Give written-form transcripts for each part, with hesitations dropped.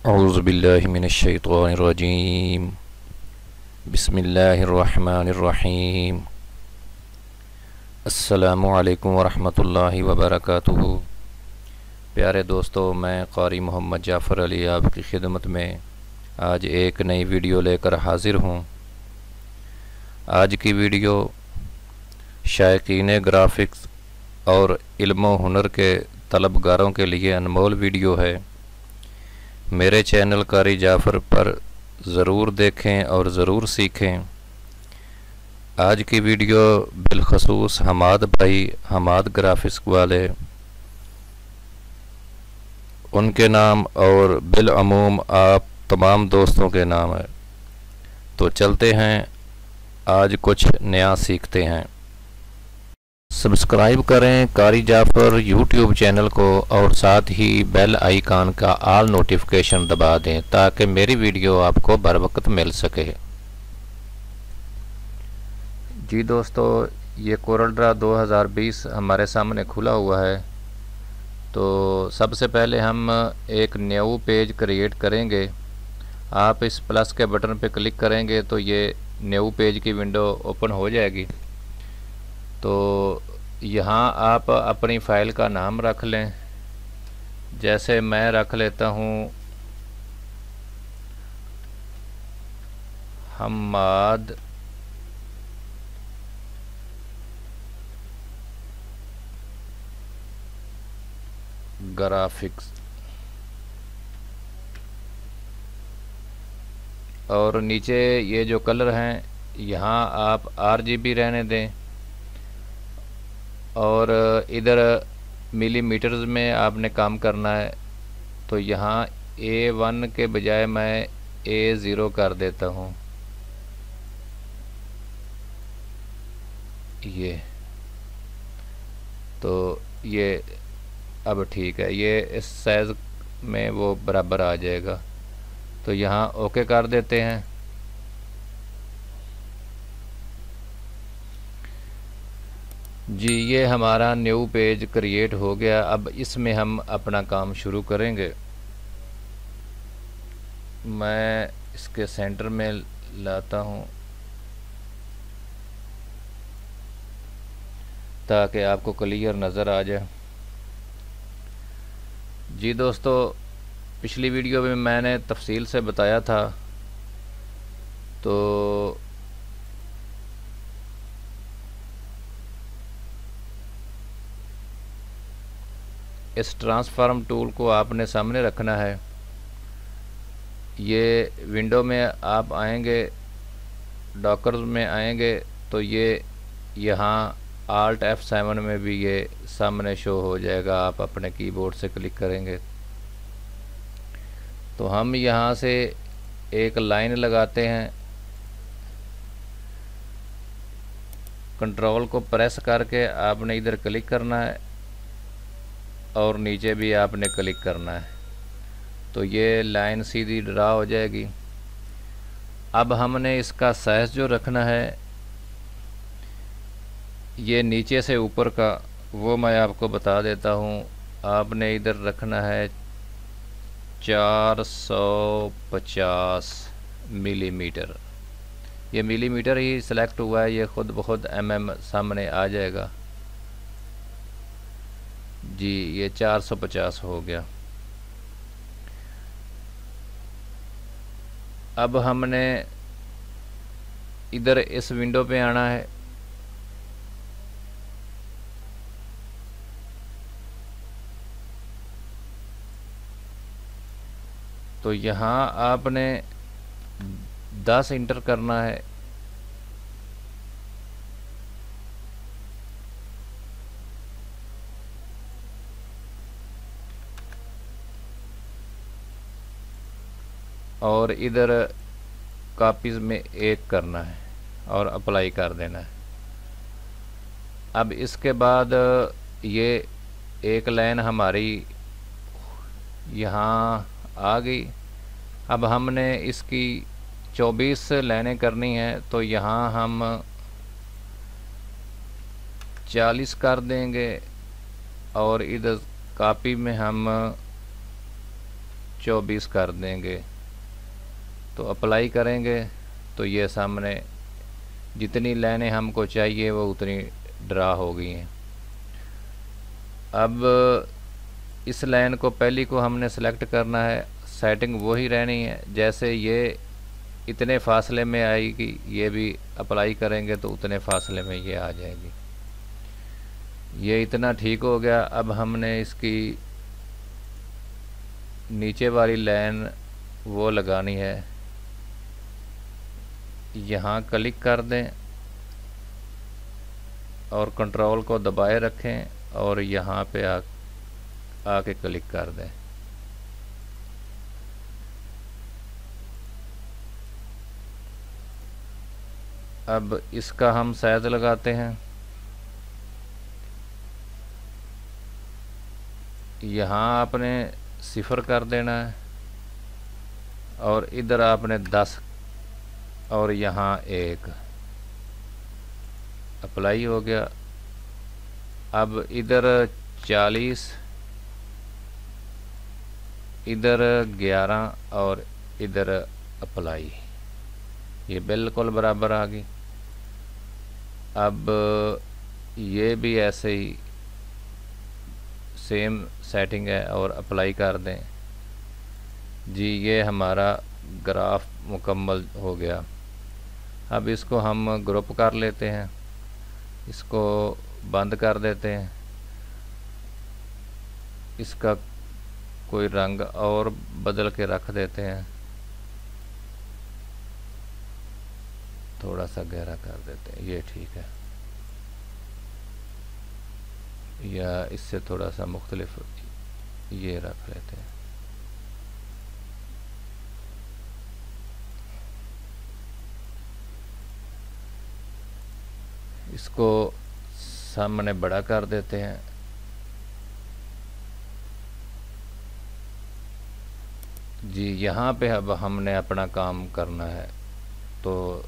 औज़ु बिल्लाहि मिनश्शैतानिर्रजीम। बिस्मिल्लाहिर्रहमानिर्रहीम। अस्सलामु अलैकुम वरहमतुल्लाहि वबरकातुहू। प्यारे दोस्तों, मैं क़ारी मोहम्मद जाफ़र अली आपकी खिदमत में आज एक नई वीडियो लेकर हाज़िर हूँ। आज की वीडियो शायकीन ग्राफ़िक्स और इल्म व हुनर के तलबगारों के लिए अनमोल वीडियो है। मेरे चैनल क़ारी जाफ़र पर ज़रूर देखें और ज़रूर सीखें। आज की वीडियो बिलखसूस हमाद भाई, हमाद ग्राफिक्स वाले, उनके नाम और बिलअमूम आप तमाम दोस्तों के नाम है। तो चलते हैं, आज कुछ नया सीखते हैं। सब्सक्राइब करें क़ारी जाफ़र यूट्यूब चैनल को और साथ ही बेल आइकन का ऑल नोटिफिकेशन दबा दें ताकि मेरी वीडियो आपको बर वक्त मिल सके। जी दोस्तों, ये कोरल ड्रा 2020 हमारे सामने खुला हुआ है। तो सबसे पहले हम एक न्यू पेज क्रिएट करेंगे। आप इस प्लस के बटन पर क्लिक करेंगे तो ये न्यू पेज की विंडो ओपन हो जाएगी। तो यहाँ आप अपनी फ़ाइल का नाम रख लें। जैसे मैं रख लेता हूँ हमाद ग्राफिक्स और नीचे ये जो कलर हैं यहाँ आप RGB रहने दें और इधर मिलीमीटर्स में आपने काम करना है। तो यहाँ A1 के बजाय मैं A0 कर देता हूँ। ये तो ये अब ठीक है, ये इस साइज़ में वो बराबर आ जाएगा। तो यहाँ ओके कर देते हैं। जी, ये हमारा न्यू पेज क्रिएट हो गया। अब इसमें हम अपना काम शुरू करेंगे। मैं इसके सेंटर में लाता हूँ ताकि आपको क्लियर नज़र आ जाए। जी दोस्तों, पिछली वीडियो में मैंने तफसील से बताया था। तो इस ट्रांसफॉर्म टूल को आपने सामने रखना है। ये विंडो में आप आएंगे, डॉकर्स में आएंगे तो ये यहाँ Alt F7 में भी ये सामने शो हो जाएगा। आप अपने कीबोर्ड से क्लिक करेंगे तो हम यहाँ से एक लाइन लगाते हैं। कंट्रोल को प्रेस करके आपने इधर क्लिक करना है और नीचे भी आपने क्लिक करना है तो ये लाइन सीधी ड्रा हो जाएगी। अब हमने इसका साइज़ जो रखना है, ये नीचे से ऊपर का, वो मैं आपको बता देता हूँ। आपने इधर रखना है 450 मिलीमीटर। ये मिलीमीटर ही सिलेक्ट हुआ है, ये ख़ुद ब खुद mm सामने आ जाएगा। जी, ये 450 हो गया। अब हमने इधर इस विंडो पे आना है। तो यहाँ आपने 10 इंटर करना है। और इधर कॉपीज़ में 1 करना है और अप्लाई कर देना है। अब इसके बाद ये एक लाइन हमारी यहाँ आ गई। अब हमने इसकी 24 लाइनें करनी है तो यहाँ हम 40 कर देंगे और इधर कॉपी में हम 24 कर देंगे तो अप्लाई करेंगे तो ये सामने जितनी लाइनें हमको चाहिए वो उतनी ड्रा हो गई हैं। अब इस लाइन को पहली को हमने सेलेक्ट करना है, सेटिंग वही रहनी है। जैसे ये इतने फासले में आएगी, ये भी अप्लाई करेंगे तो उतने फासले में ये आ जाएगी। ये इतना ठीक हो गया। अब हमने इसकी नीचे वाली लाइन वो लगानी है। यहाँ क्लिक कर दें और कंट्रोल को दबाए रखें और यहाँ पे आके क्लिक कर दें। अब इसका हम साइज लगाते हैं। यहाँ आपने 0 कर देना है और इधर आपने 10 और यहाँ 1। अप्लाई हो गया। अब इधर 40, इधर 11 और इधर अप्लाई। ये बिल्कुल बराबर आ गई। अब ये भी ऐसे ही सेम सेटिंग है और अप्लाई कर दें जी। ये हमारा ग्राफ मुकम्मल हो गया। अब इसको हम ग्रुप कर लेते हैं, इसको बंद कर देते हैं, इसका कोई रंग और बदल के रख देते हैं, थोड़ा सा गहरा कर देते हैं, ये ठीक है। या इससे थोड़ा सा मुख्तलिफ ये रख लेते हैं। इसको सामने बड़ा कर देते हैं। जी यहाँ पे अब हमने अपना काम करना है, तो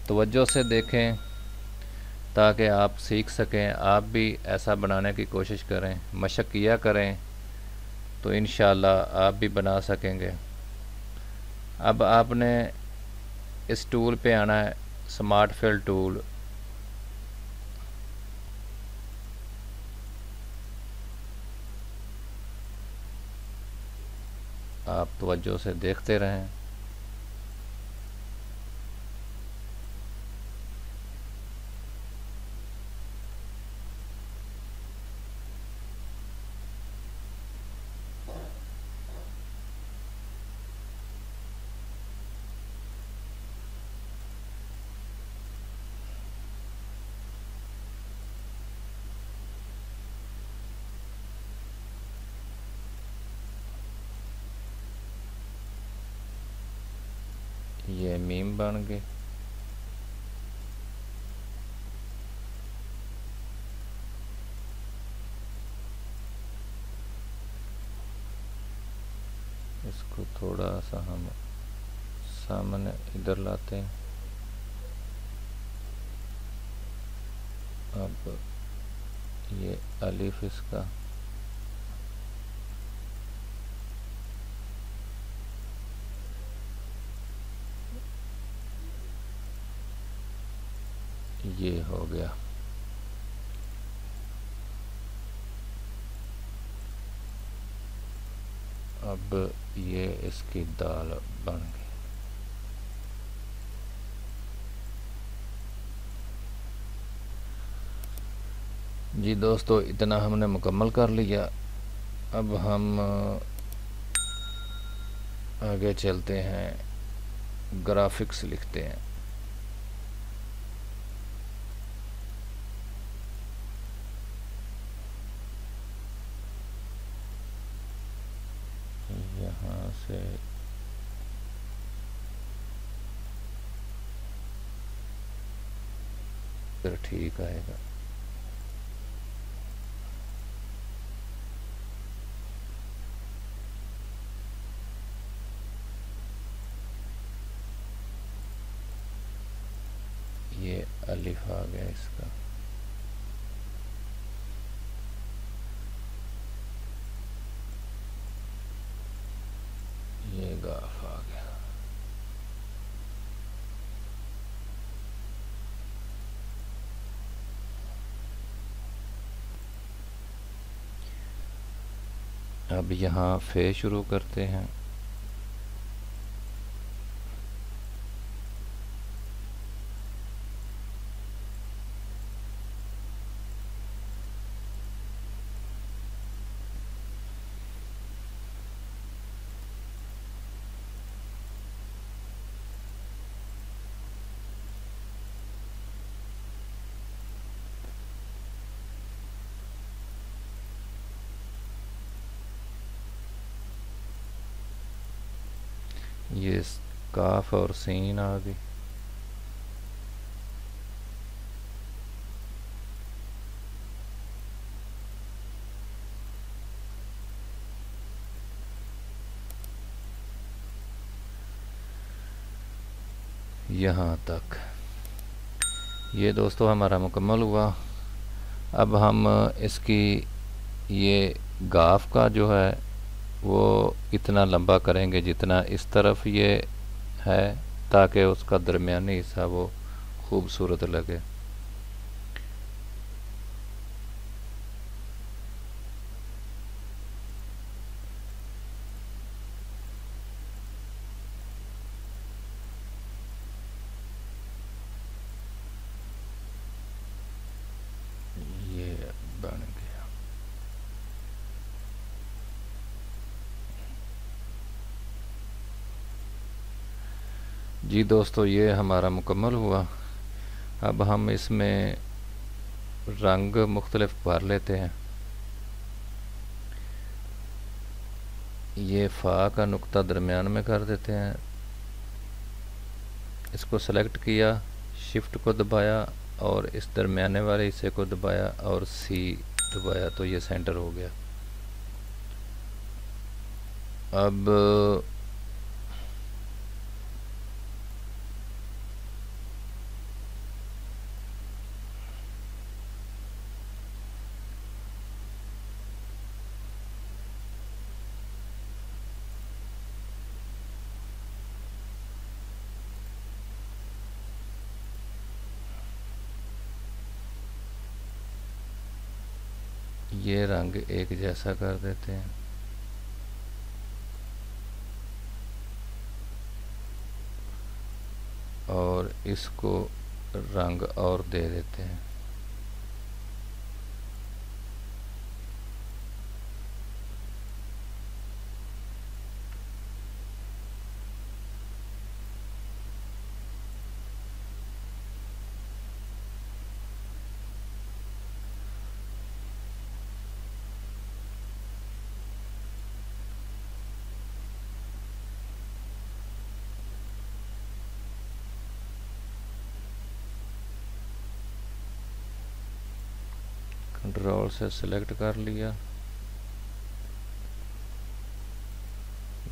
तवज्जो से देखें ताकि आप सीख सकें। आप भी ऐसा बनाने की कोशिश करें, मशक किया करें तो इंशाअल्लाह आप भी बना सकेंगे। अब आपने इस टूल पे आना है, स्मार्ट फिल टूल। आप तवज्जो से देखते रहें। ये मीम बन गए। इसको थोड़ा सा हम सामने इधर लाते हैं। अब ये अलिफ इसका ये हो गया। अब ये इसकी दाल बन गई। जी दोस्तों, इतना हमने मुकम्मल कर लिया। अब हम आगे चलते हैं, ग्राफिक्स लिखते हैं। यहाँ से फिर ठीक आएगा। ये अलिफ आ गया इसका। अब यहाँ फे शुरू करते हैं। ये काफ और सीन आ गई। यहाँ तक ये दोस्तों हमारा मुकम्मल हुआ। अब हम इसकी ये गाफ का जो है वो इतना लंबा करेंगे जितना इस तरफ ये है, ताकि उसका दरमियानी हिस्सा वो खूबसूरत लगे। ये बन गया। जी दोस्तों, ये हमारा मुकम्मल हुआ। अब हम इसमें रंग मुख्तलिफ भर लेते हैं। ये फ़ा का नुक्ता दरमियान में कर देते हैं। इसको सेलेक्ट किया, शिफ्ट को दबाया और इस दरमियाने वाले हिस्से को दबाया और सी दबाया तो ये सेंटर हो गया। अब ये रंग एक जैसा कर देते हैं। और इसको रंग और दे देते हैं। कंट्रोल से सिलेक्ट कर लिया,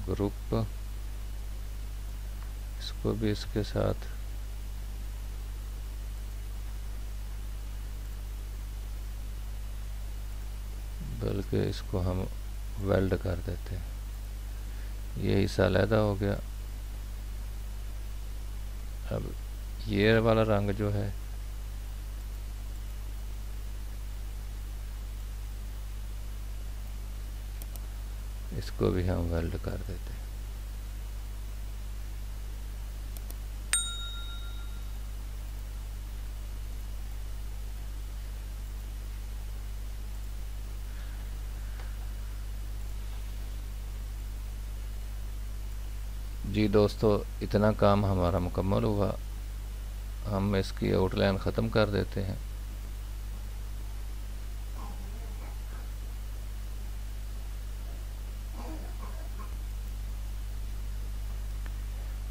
ग्रुप, इसको भी इसके साथ बल्कि इसको हम वेल्ड कर देते हैं। ये हिस्सा अलहदा हो गया। अब ये वाला रंग जो है इसको भी हम वेल्ड कर देते हैं। जी दोस्तों, इतना काम हमारा मुकम्मल हुआ। हम इसकी आउटलाइन ख़त्म कर देते हैं।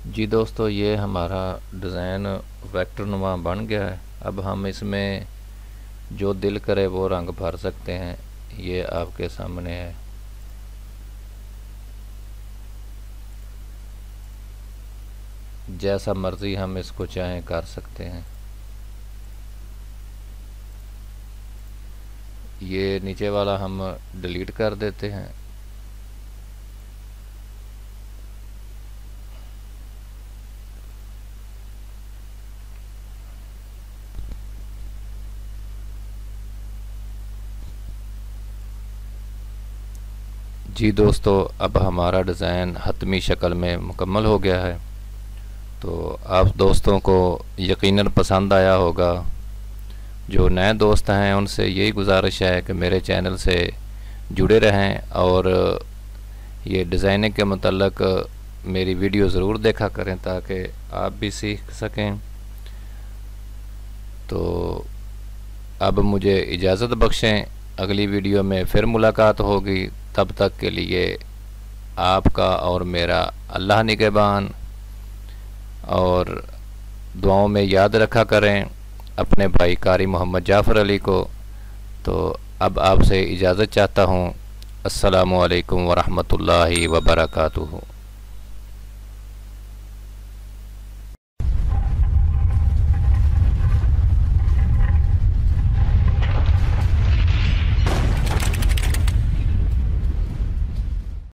जी दोस्तों, ये हमारा डिज़ाइन वेक्टर नुमा बन गया है। अब हम इसमें जो दिल करे वो रंग भर सकते हैं। ये आपके सामने है। जैसा मर्ज़ी हम इसको चाहें कर सकते हैं। ये नीचे वाला हम डिलीट कर देते हैं। जी दोस्तों, अब हमारा डिज़ाइन हतमी शक्ल में मुकम्मल हो गया है। तो आप दोस्तों को यकीनन पसंद आया होगा। जो नए दोस्त हैं उनसे यही गुजारिश है कि मेरे चैनल से जुड़े रहें और ये डिज़ाइनिंग के मतलब मेरी वीडियो ज़रूर देखा करें ताकि आप भी सीख सकें। तो अब मुझे इजाज़त बख्शें, अगली वीडियो में फिर मुलाकात होगी। तब तक के लिए आपका और मेरा अल्लाह निगहबान, और दुआओं में याद रखा करें अपने भाई कारी मोहम्मद जाफ़र अली को। तो अब आपसे इजाज़त चाहता हूँ। अस्सलामु अलैकुम वरहमतुल्लाहि वबरकातुहू।